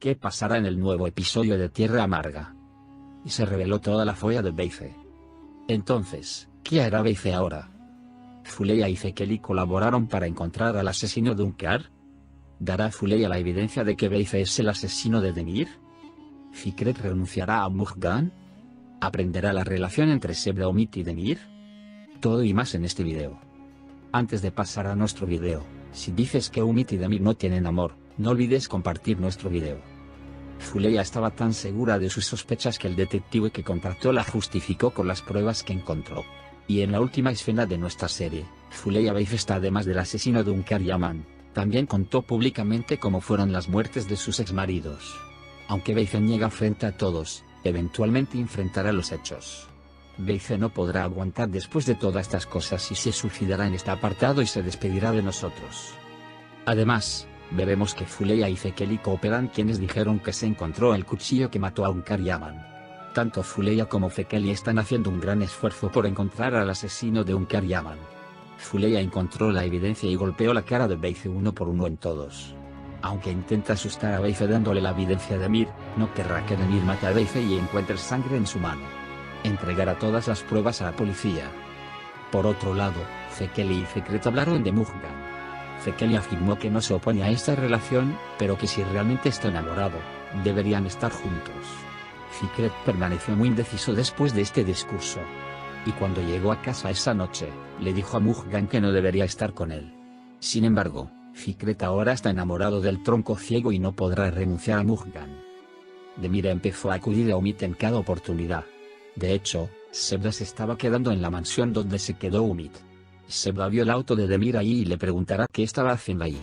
qué pasará en el nuevo episodio de Tierra Amarga. Y se reveló toda la folla de Beife. Entonces, ¿qué hará Beife ahora? ¿Fuleya y Fekeli colaboraron para encontrar al asesino de Unkar? ¿Dará Fuleya la evidencia de que Beife es el asesino de Demir? ¿Fikret renunciará a Mujgan? ¿Aprenderá la relación entre Sebda, Umit y Demir? Todo y más en este video. Antes de pasar a nuestro video, si dices que Umit y Demir no tienen amor, no olvides compartir nuestro video. Fuleya estaba tan segura de sus sospechas que el detective que contrató la justificó con las pruebas que encontró. Y en la última escena de nuestra serie, Fuleya Beife está, además del asesino de Unkar Yaman, también contó públicamente cómo fueron las muertes de sus exmaridos. Aunque Beife niega frente a todos, eventualmente enfrentará los hechos. Beife no podrá aguantar después de todas estas cosas y se suicidará en este apartado y se despedirá de nosotros. Además, veremos que Fuleya y Fekeli cooperan, quienes dijeron que se encontró el cuchillo que mató a Unkar Yaman. Tanto Fuleya como Fekeli están haciendo un gran esfuerzo por encontrar al asesino de Unkar Yaman. Fuleya encontró la evidencia y golpeó la cara de Beife uno por uno en todos. Aunque intenta asustar a Beife dándole la evidencia de Demir, no querrá que Demir mate a Beife y encuentre sangre en su mano. Entregará todas las pruebas a la policía. Por otro lado, Fekeli y Fikret hablaron de Mujgan. Fekeli afirmó que no se opone a esta relación, pero que si realmente está enamorado, deberían estar juntos. Fikret permaneció muy indeciso después de este discurso. Y cuando llegó a casa esa noche, le dijo a Mujgan que no debería estar con él. Sin embargo, Fikret ahora está enamorado del tronco ciego y no podrá renunciar a Mujgan. Demir empezó a acudir a Umit en cada oportunidad. De hecho, Sebda se estaba quedando en la mansión donde se quedó Umit. Sebda vio el auto de Demir allí y le preguntará qué estaba haciendo allí.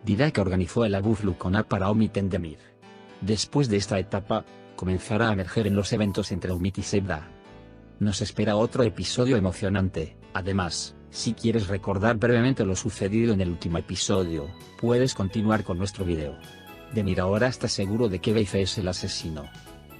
Dirá que organizó el Abu Flucona para Umit en Demir. Después de esta etapa, comenzará a emerger en los eventos entre Umit y Sebda. Nos espera otro episodio emocionante. Además, si quieres recordar brevemente lo sucedido en el último episodio, puedes continuar con nuestro video. Demir ahora está seguro de que Beife es el asesino.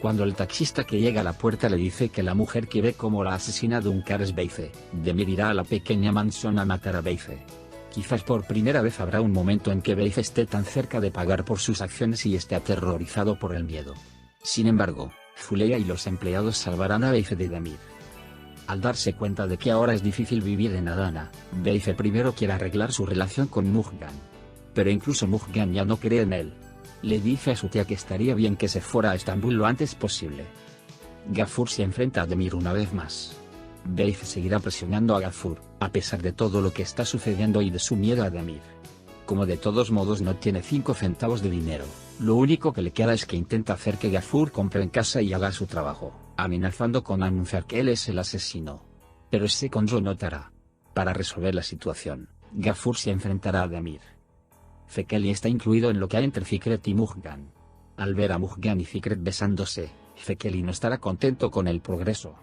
Cuando el taxista que llega a la puerta le dice que la mujer que ve como la asesina de Unkar es Beife, Demir irá a la pequeña mansión a matar a Beife. Quizás por primera vez habrá un momento en que Beife esté tan cerca de pagar por sus acciones y esté aterrorizado por el miedo. Sin embargo, Fuleya y los empleados salvarán a Beife de Demir. Al darse cuenta de que ahora es difícil vivir en Adana, Beife primero quiere arreglar su relación con Mujgan. Pero incluso Mujgan ya no cree en él. Le dice a su tía que estaría bien que se fuera a Estambul lo antes posible. Gafur se enfrenta a Demir una vez más. Beife seguirá presionando a Gafur, a pesar de todo lo que está sucediendo y de su miedo a Demir. Como de todos modos no tiene 5 centavos de dinero, lo único que le queda es que intenta hacer que Gafur compre en casa y haga su trabajo, amenazando con anunciar que él es el asesino. Pero ese control notará. Para resolver la situación, Gafur se enfrentará a Demir. Fekeli está incluido en lo que hay entre Fikret y Mujgan. Al ver a Mujgan y Fikret besándose, Fekeli no estará contento con el progreso.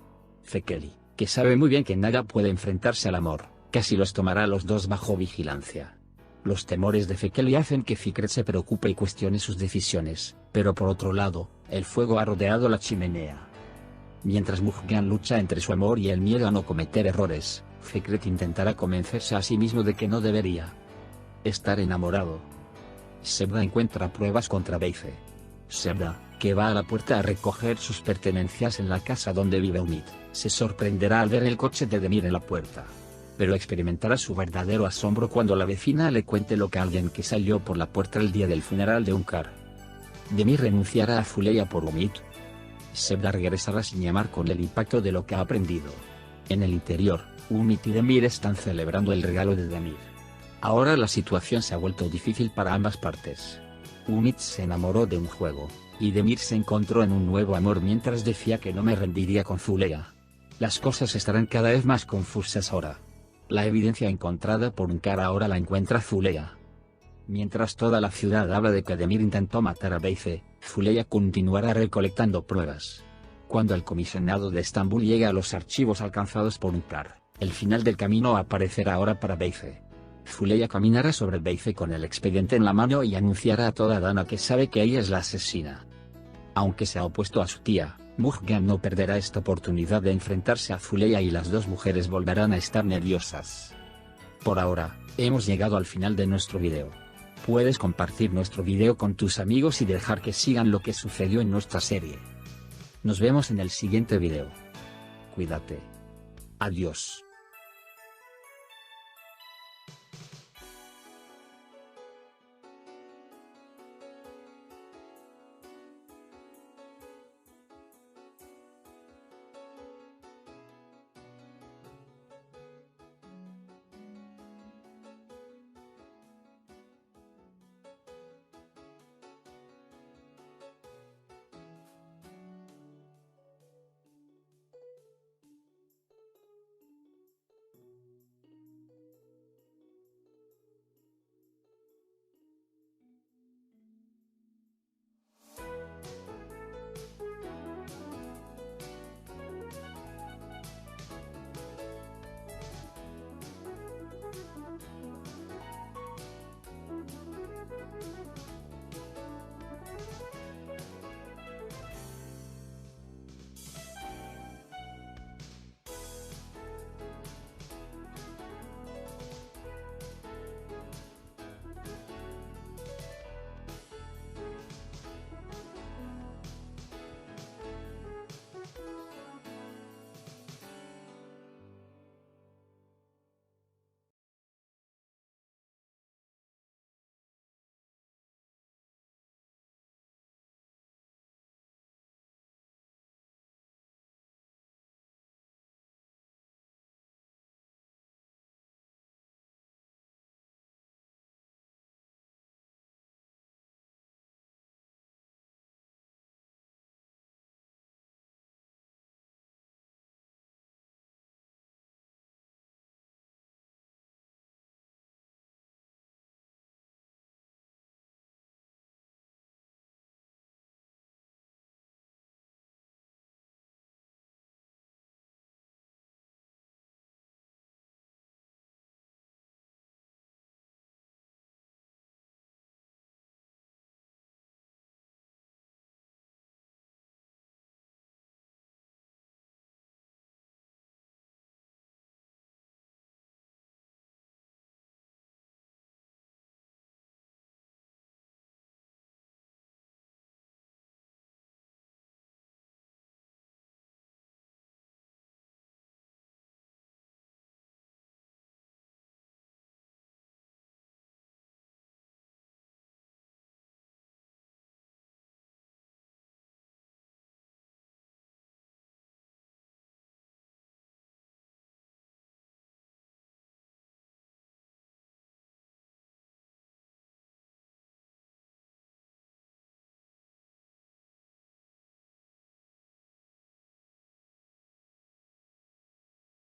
Fekeli, que sabe muy bien que nada puede enfrentarse al amor, casi los tomará a los dos bajo vigilancia. Los temores de Fekeli hacen que Fikret se preocupe y cuestione sus decisiones, pero por otro lado, el fuego ha rodeado la chimenea. Mientras Mujgan lucha entre su amor y el miedo a no cometer errores, Fikret intentará convencerse a sí mismo de que no debería estar enamorado. Sebda encuentra pruebas contra Beife. Sebda, que va a la puerta a recoger sus pertenencias en la casa donde vive Umit, se sorprenderá al ver el coche de Demir en la puerta. Pero experimentará su verdadero asombro cuando la vecina le cuente lo que alguien que salió por la puerta el día del funeral de Unkar. Demir renunciará a Fuleya por Umit. Sebda regresará sin llamar con el impacto de lo que ha aprendido. En el interior, Umit y Demir están celebrando el regalo de Demir. Ahora la situación se ha vuelto difícil para ambas partes. Umit se enamoró de un juego, y Demir se encontró en un nuevo amor mientras decía que no me rendiría con Fuleya. Las cosas estarán cada vez más confusas ahora. La evidencia encontrada por Unkar ahora la encuentra Fuleya. Mientras toda la ciudad habla de que Demir intentó matar a Beife, Fuleya continuará recolectando pruebas. Cuando el comisionado de Estambul llegue a los archivos alcanzados por Unkar, el final del camino aparecerá ahora para Beife. Fuleya caminará sobre Beife con el expediente en la mano y anunciará a toda Adana que sabe que ella es la asesina. Aunque se ha opuesto a su tía, Mujgan no perderá esta oportunidad de enfrentarse a Fuleya y las dos mujeres volverán a estar nerviosas. Por ahora, hemos llegado al final de nuestro video. Puedes compartir nuestro video con tus amigos y dejar que sigan lo que sucedió en nuestra serie. Nos vemos en el siguiente video. Cuídate. Adiós.